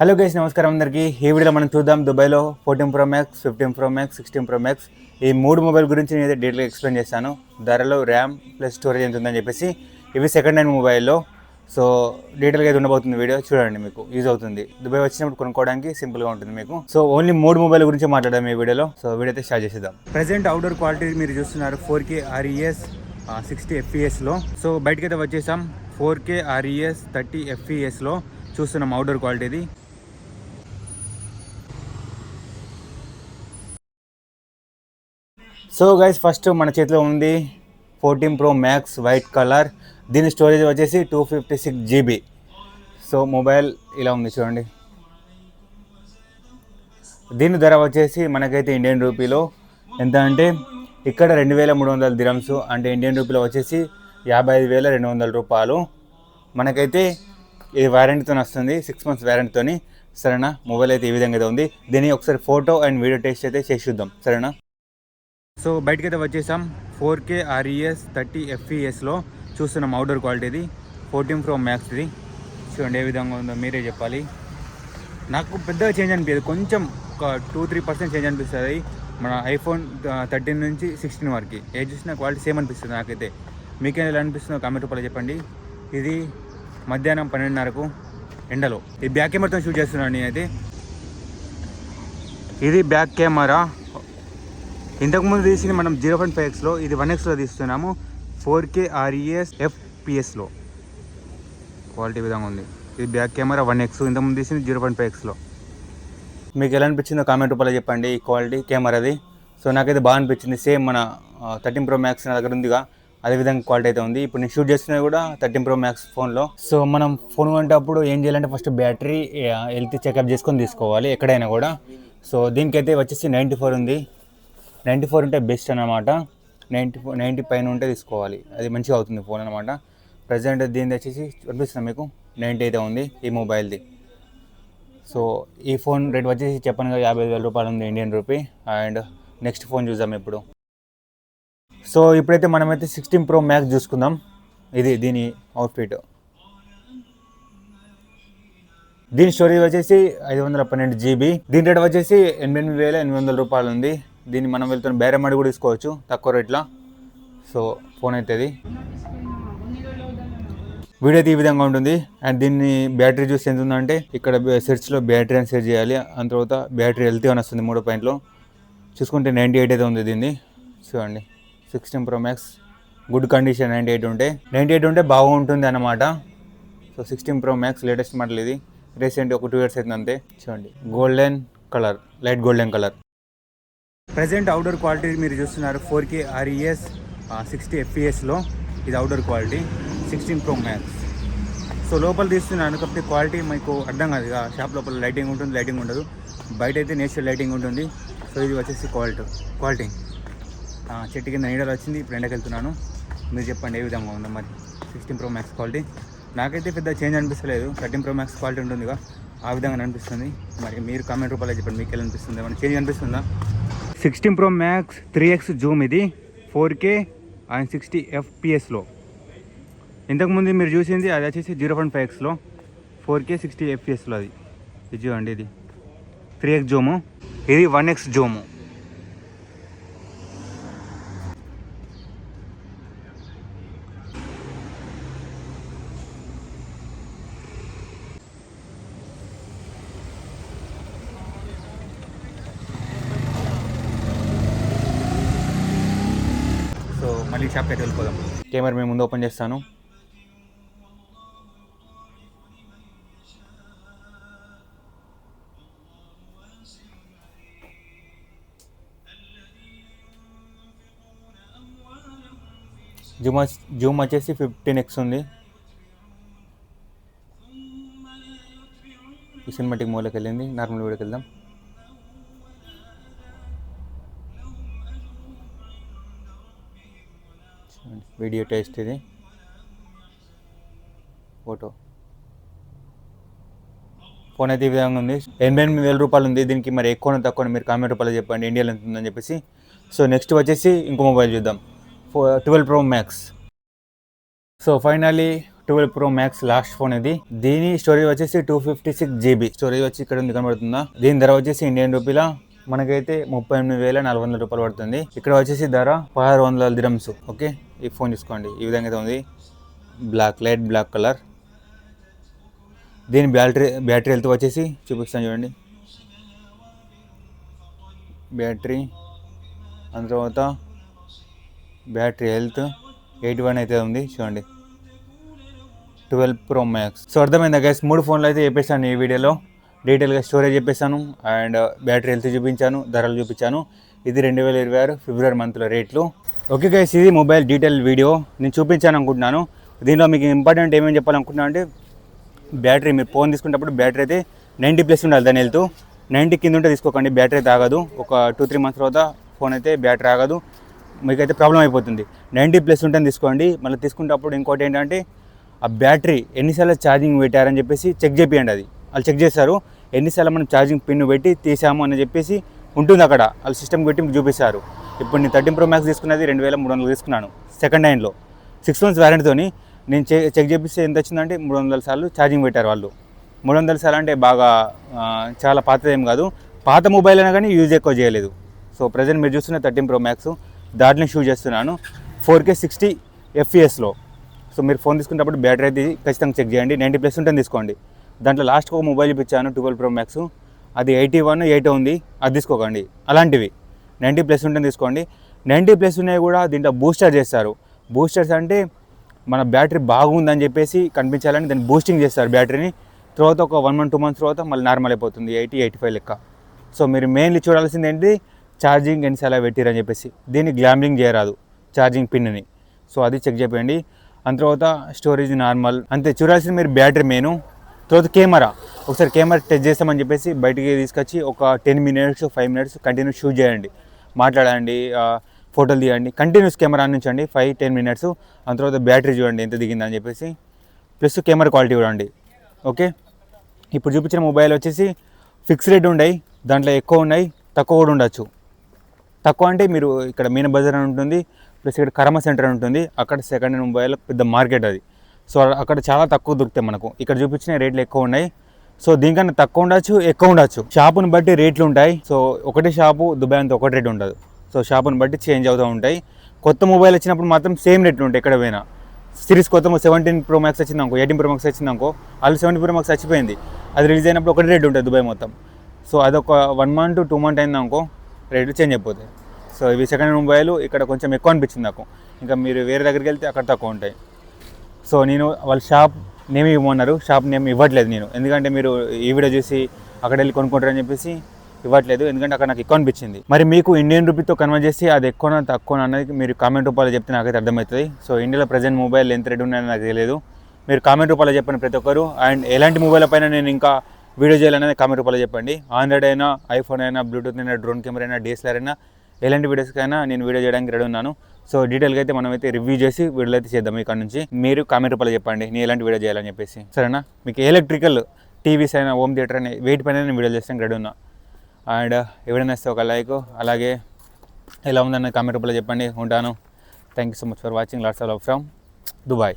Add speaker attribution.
Speaker 1: Hello guys, నమస్కారం అందరికీ. ఈ వీడియోలో మనం చూద్దాం దుబాయ్లో 14 Pro Max, 15 Pro Max, 16 Pro Max ఈ మూడు మొబైల్ గురించి నేను డీటెయిల్గా ఎక్స్ప్లెయిన్ చేస్తాను. ధరలో, ర్యామ్ ప్లస్ స్టోరేజ్ ఎంత ఉందని చెప్పేసి. ఇవి సెకండ్ హ్యాండ్ మొబైల్లో. సో డీటెయిల్గా అయితే ఉండబోతుంది వీడియో చూడండి, మీకు యూజ్ అవుతుంది. దుబాయ్ వచ్చినప్పుడు కొనుక్కోవడానికి సింపుల్గా ఉంటుంది మీకు. సో ఓన్లీ మూడు మొబైల్ గురించి మాట్లాడదాం ఈ వీడియోలో. సో వీడియో అయితే స్టార్ట్ చేసేద్దాం. ప్రజెంట్ అవుట్డోర్ క్వాలిటీ మీరు చూస్తున్నారు 4K RES 60 FPS లో. సో బయటకైతే వచ్చేసాం 4K RES 30 FPS లో చూస్తున్నాం అవుట్డోర్ క్వాలిటీది. సో గైస్, ఫస్ట్ మన చేతిలో ఉంది 14 Pro Max వైట్ కలర్. దీని స్టోరేజ్ వచ్చేసి 256 GB. సో మొబైల్ ఇలా ఉంది చూడండి. దీని ధర వచ్చేసి మనకైతే ఇండియన్ రూపీలో ఎంత అంటే ఇక్కడ 2300 దిరమ్స్, అంటే ఇండియన్ రూపీలో వచ్చేసి 55,200 రూపాయలు. మనకైతే ఇది వారంటీతో వస్తుంది, 6 months వారంటీతో. సరేనా, మొబైల్ అయితే ఈ విధంగా అయితే ఉంది. దీన్ని ఒకసారి ఫోటో అండ్ వీడియో టెస్ట్ అయితే చేసి చూద్దాం, సరేనా. సో బయటకైతే వచ్చేసాం 4K RES 30 FPSలో చూస్తున్నాం అవుట్డోర్ క్వాలిటీది 14 Pro Max ఇది. చూడండి ఏ విధంగా ఉందో మీరే చెప్పాలి. నాకు పెద్దగా చేంజ్ అనిపించదు, కొంచెం ఒక 2-3% చేంజ్ అనిపిస్తుంది మన iPhone 13 నుంచి 16 వరకు. ఏది చూసినా క్వాలిటీ సేమ్ అనిపిస్తుంది నాకైతే. మీకేం ఎలా అనిపిస్తుందో కామెంట్ రూపంలో చెప్పండి. ఇది మధ్యాహ్నం 12:30కు ఎండలో ఈ బ్యాక్ కెమెరాతో షూట్ చేస్తున్నాను నేనైతే. ఇది బ్యాక్ కెమెరా. ఇంతకుముందు తీసింది మనం 0.5xలో, ఇది 1xలో తీస్తున్నాము 4K RES FPSలో. క్వాలిటీ విధంగా ఉంది. ఇది బ్యాక్ కెమెరా 1x, ఇంతకుముందు తీసింది 0.5xలో. మీకు ఎలా అనిపించిందో కామెంట్ రూపంలో చెప్పండి ఈ క్వాలిటీ కెమెరాది. సో నాకైతే బాగా అనిపించింది. సేమ్ మన 13 Pro Max నా దగ్గర ఉందిగా, అదేవిధంగా క్వాలిటీ అయితే ఉంది. ఇప్పుడు నేను షూట్ చేస్తున్నది కూడా 13 Pro Max ఫోన్లో. సో మనం ఫోన్ కొనేటప్పుడు ఏం చేయాలంటే ఫస్ట్ బ్యాటరీ హెల్త్ చెకప్ చేసుకొని తీసుకోవాలి ఎక్కడైనా కూడా. సో దీనికైతే వచ్చేసి 94 ఉంది. 94 ఉంటే బెస్ట్ అన్నమాట. 90 పైన ఉంటే తీసుకోవాలి, అది మంచిగా అవుతుంది ఫోన్ అనమాట. ప్రజెంట్ దీని వచ్చేసి చూపిస్తుంది మీకు 90 అయితే ఉంది ఈ మొబైల్ది. సో ఈ ఫోన్ రేట్ వచ్చేసి చెప్పాను కదా 55,000 రూపాయలు ఉంది Indian rupee. And next phone చూద్దాం ఇప్పుడు. సో ఇప్పుడైతే మనమైతే 16 Pro Max చూసుకుందాం. ఇది దీని అవుట్ఫిట్. దీని స్టోరేజ్ వచ్చేసి 512 GB. దీని రేట్ వచ్చేసి 88,800 రూపాయలు ఉంది. దీన్ని మనం వెళ్తున్న బేరం అడి కూడా తీసుకోవచ్చు తక్కువ రేట్లో. సో ఫోన్ అవుతుంది. వీడియో అయితే ఈ విధంగా ఉంటుంది. అండ్ దీన్ని బ్యాటరీ చూసి ఎంత ఉందంటే ఇక్కడ సెర్చ్లో బ్యాటరీ అని సెర్చ్ చేయాలి. అంత తర్వాత బ్యాటరీ హెల్తీ అని వస్తుంది 3 పాయింట్లో. చూసుకుంటే 98 అయితే ఉంది దీన్ని. చూడండి 16 Pro Max గుడ్ కండిషన్. 98 ఉంటే బాగుంటుంది అన్నమాట. So 16 Pro Max latest model ఇది. రీసెంట్ ఒక 2 years అవుతుంది అంతే. చూడండి golden colour, light golden colour. Present outdoor quality మీరు చూస్తున్నారు 4K RES 60 FPSలో. ఇది outdoor quality 16 Pro Max. So లోపల తీస్తున్నాను కాబట్టి క్వాలిటీ మీకు అర్థం కాదు. షాప్ లోపల లైటింగ్ ఉంటుంది, లైటింగ్ ఉండదు. బయట అయితే నేచురల్ లైటింగ్ ఉంటుంది. సో ఇది వచ్చేసి క్వాలిటీ చెట్టు కింద నీడలు వచ్చింది. ఇప్పుడు ఎండకి వెళ్తున్నాను. మీరు చెప్పండి ఏ విధంగా ఉందో మరి 16 Pro Max క్వాలిటీ. నాకైతే పెద్ద చేంజ్ అనిపిస్తలేదు. 13 Pro Max క్వాలిటీ ఉంటుందిగా, ఆ విధంగా అనిపిస్తుంది. మరి మీరు కామెంట్ రూపాయలు చెప్పండి మీకు ఎలా అనిపిస్తుంది, ఏమైనా చేంజ్ అనిపిస్తుందా. 16 Pro Max 3x జూమ్ ఇది 4K అండ్ 60 FPSలో. ఇంతకుముందు మీరు చూసింది అది వచ్చేసి 0.5xలో 4K 60 FPSలో. అది ఇది చూడండి, ఇది 3x జూము, ఇది 1x జూము. సో మళ్ళీ షాప్కి అయితే వెళ్ళిపోదాం. కెమెరా మేము ముందు ఓపెన్ చేస్తాను. జూమ్ వచ్చేసి 15x ఉంది. ఈ సినిమాటిక్ మోడ్లోకి వెళ్ళింది. నార్మల్ వీడియోకి వెళ్దాం. వీడియో టెస్ట్ ఇది. ఫోటో ఫోన్ అయితే ఈ విధంగా ఉంది. 88,000 రూపాయలు ఉంది. దీనికి మరి ఎక్కువ తక్కువ మీరు కామెంట్ రూపాయలు చెప్పండి ఇండియాలో ఎంత ఉందని చెప్పేసి. సో నెక్స్ట్ వచ్చేసి ఇంకో మొబైల్ చూద్దాం, 12 Pro Max. So finally 12 Pro Max last phone ఇది. దీని స్టోరేజ్ వచ్చేసి 256 GB స్టోరేజ్ వచ్చి ఇక్కడ ఉంది, కనబడుతుందా? దీని ధర వచ్చేసి ఇండియన్ రూపీలా మనకైతే 38,400 రూపాయలు పడుతుంది. ఇక్కడ వచ్చేసి ధర 1600 dirhams. ఓకే, ఈ ఫోన్ చూసుకోండి, ఈ విధంగా అయితే ఉంది. Light black colour. దీని బ్యాటరీ హెల్త్ వచ్చేసి చూపిస్తాను చూడండి. బ్యాటరీ అందు తర్వాత బ్యాటరీ హెల్త్ 81 అయితే ఉంది చూడండి. 12 Pro Max. సో అర్థమైందా గైస్? 3 ఫోన్లు అయితే చెప్పేసాను ఈ వీడియోలో. డీటెయిల్గా స్టోరేజ్ చెప్పేసాను అండ్ బ్యాటరీ హెల్త్ చూపించాను, ధరలు చూపించాను. ఇది 2026 ఫిబ్రవరి మంత్లో రేట్లు. ఓకే గైస్, ఇది మొబైల్ డీటెయిల్ వీడియో నేను చూపించాను అనుకుంటున్నాను. దీనిలో మీకు ఇంపార్టెంట్ ఏమేమి చెప్పాలనుకుంటున్నాను అంటే, బ్యాటరీ మీరు ఫోన్ తీసుకునేటప్పుడు బ్యాటరీ అయితే 90+ ఉండాలి. దాని హెల్త్ 90 కింద ఉంటే తీసుకోకండి, బ్యాటరీ అయితే ఆగదు. ఒక 2-3 months తర్వాత ఫోన్ అయితే బ్యాటరీ ఆగదు, మీకైతే ప్రాబ్లం అయిపోతుంది. 90+ ఉంటే తీసుకోండి. మళ్ళీ తీసుకునేటప్పుడు ఇంకోటి ఏంటంటే, ఆ బ్యాటరీ ఎన్నిసార్లు ఛార్జింగ్ పెట్టారని చెప్పేసి చెక్ చేయండి. అది వాళ్ళు చెక్ చేస్తారు. ఎన్నిసార్లు మనం ఛార్జింగ్ పిన్ పెట్టి తీసాము అని చెప్పేసి ఉంటుంది అక్కడ, వాళ్ళు సిస్టమ్ పెట్టి చూపిస్తారు. ఇప్పుడు నేను 13 Pro Max తీసుకున్నది 2300 తీసుకున్నాను సెకండ్ హ్యాండ్లో, 6 months వ్యారంటీతోని. నేను చెక్ చేపిస్తే ఎంత వచ్చిందంటే 300 సార్లు ఛార్జింగ్ పెట్టారు వాళ్ళు. 300 సార్లు అంటే బాగా చాలా పాతది ఏం కాదు, పాత మొబైల్ అయినా కానీ యూజ్ ఎక్కువ చేయలేదు. సో ప్రజెంట్ మీరు చూస్తున్న 13 Pro Max దాంట్లో షూట్ చేస్తున్నాను 4K 60 FPS. సో మీరు ఫోన్ తీసుకున్నప్పుడు బ్యాటరీ అయితే ఖచ్చితంగా చెక్ చేయండి. 90+ ఉంటుంది తీసుకోండి. దాంట్లో లాస్ట్ ఒక మొబైల్ ఇప్పించాను 12 Pro Max, అది 81 ఉంది, అది తీసుకోకండి. అలాంటివి 90+ ఉంటుంది తీసుకోండి. 90+ ఉన్నాయి కూడా దీంట్లో బూస్టర్ చేస్తారు. బూస్టర్స్ అంటే మన బ్యాటరీ బాగుందని చెప్పేసి కనిపించాలని దాన్ని బూస్టింగ్ చేస్తారు బ్యాటరీని. తర్వాత ఒక 1 month 2 months తర్వాత మళ్ళీ నార్మల్ అయిపోతుంది 80-85 లెక్క. సో మీరు మెయిన్లీ చూడాల్సింది ఏంటి, ఛార్జింగ్ ఎన్నిసార్లు పెట్టిరని చెప్పేసి. దీన్ని గ్లాంబ్లింగ్ చేయరాదు ఛార్జింగ్ పిన్ని. సో అది చెక్ చేయండి. అంత తర్వాత స్టోరేజ్ నార్మల్ అంతే. చూడాల్సింది మీరు బ్యాటరీ మెయిన్. తర్వాత కెమెరా, ఒకసారి కెమెరా టెస్ట్ చేస్తామని చెప్పేసి బయటికి తీసుకొచ్చి ఒక 10 minutes 5 minutes కంటిన్యూస్ షూట్ చేయండి, మాట్లాడండి, ఫోటోలు తీయండి. కంటిన్యూస్ కెమెరా అందించండి 5-10 minutes. అంత తర్వాత బ్యాటరీ చూడండి ఎంత దిగిందని చెప్పేసి, ప్లస్ కెమెరా క్వాలిటీ చూడండి. ఓకే, ఇప్పుడు చూపించిన మొబైల్ వచ్చేసి ఫిక్స్ రేట్ ఉన్నాయి, దాంట్లో ఎక్కువ ఉన్నాయి, తక్కువ కూడా ఉండొచ్చు. తక్కువ అంటే మీరు ఇక్కడ మీనా బజార్ అని ఉంటుంది, ప్లస్ ఇక్కడ కర్మ సెంటర్ అని ఉంటుంది, అక్కడ సెకండ్ హ్యాండ్ మొబైల్ పెద్ద మార్కెట్ అది. సో అక్కడ చాలా తక్కువ దొరుకుతాయి మనకు. ఇక్కడ చూపించిన రేట్లు ఎక్కువ ఉన్నాయి. సో దీనికన్నా తక్కువ ఉండొచ్చు, ఎక్కువ ఉండొచ్చు. షాపుని బట్టి రేట్లు ఉంటాయి. సో ఒకటే షాపు దుబాయ్ అంతా ఒకటి రేట్ ఉండదు. సో షాపుని బట్టి చేంజ్ అవుతూ ఉంటాయి. కొత్త మొబైల్ వచ్చినప్పుడు మాత్రం సేమ్ రేట్లు ఉంటాయి ఎక్కడ పోయినా. సిరీస్ కొత్త 17 Pro Max వచ్చిందనుకో, 18 Pro Max వచ్చిందనుకో, వాళ్ళు 17 Pro Max చచ్చిపోయింది, అది రిలీజ్ అయినప్పుడు ఒకటి రేట్ ఉంటుంది దుబాయ్ మొత్తం. సో అదొక 1 month 2 months అయిందనుకో రేట్లు చేంజ్ అయిపోతాయి. సో ఇవి సెకండ్ హ్యాండ్ మొబైల్ ఇక్కడ కొంచెం ఎక్కువ అనిపించింది నాకు. ఇంకా మీరు వేరే దగ్గరికి వెళ్తే అక్కడ తక్కువ ఉంటాయి. సో నేను వాళ్ళ షాప్ నేమ్ ఇవ్వమన్నారు, షాప్ నేమ్ ఇవ్వట్లేదు నేను, ఎందుకంటే మీరు ఈ వీడియో చూసి అక్కడ వెళ్ళి కొనుక్కుంటారని చెప్పేసి ఇవ్వట్లేదు, ఎందుకంటే అక్కడ నాకు ఎక్కువ అనిపించింది. మరి మీకు ఇండియన్ రూపీతో కన్వర్ట్ చేసి అది ఎక్కువ తక్కువ అన్నది మీరు కామెంట్ రూపాయలు చెప్తే నాకైతే అర్థమవుతుంది. సో ఇండియాలో ప్రజెంట్ మొబైల్ ఎంత రేట్ ఉన్నాయని నాకు తెలియదు, మీరు కామెంట్ రూపాయలు చెప్పండి ప్రతి ఒక్కరు. అండ్ ఎలాంటి మొబైల్ పైన నేను ఇంకా వీడియో చేయాలనేది కామెంట్ రూపాయలు చెప్పండి. ఆండ్రాయిడ్ అయినా, ఐఫోన్ అయినా, బ్లూటూత్ అయినా, డ్రోన్ కెమెరా అయినా, DSLR అయినా, ఎలాంటి వీడియోస్కైనా నేను వీడియో చేయడానికి రెడీ ఉన్నాను. సో డీటెయిల్గా అయితే మనమైతే రివ్యూ చేసి వీడియోలు అయితే చేద్దాం. ఇక్కడ నుంచి మీరు కామెంట్ రూపాయలు చెప్పండి నేను ఎలాంటి వీడియో చేయాలని చెప్పేసి, సరేనా? మీకు ఎలక్ట్రికల్ టీవీస్ అయినా, హోమ్ థియేటర్ అయినా, వెయిట్ పైన నేను వీడియో చేస్తాను రెడీ ఉన్నా. అండ్ ఎవరైనా వస్తే ఒక లైక్, అలాగే ఎలా ఉందన్న కామెంట్ రూపాయలు చెప్పండి. ఉంటాను. Thank you so much for watching. Lots of love from Dubai.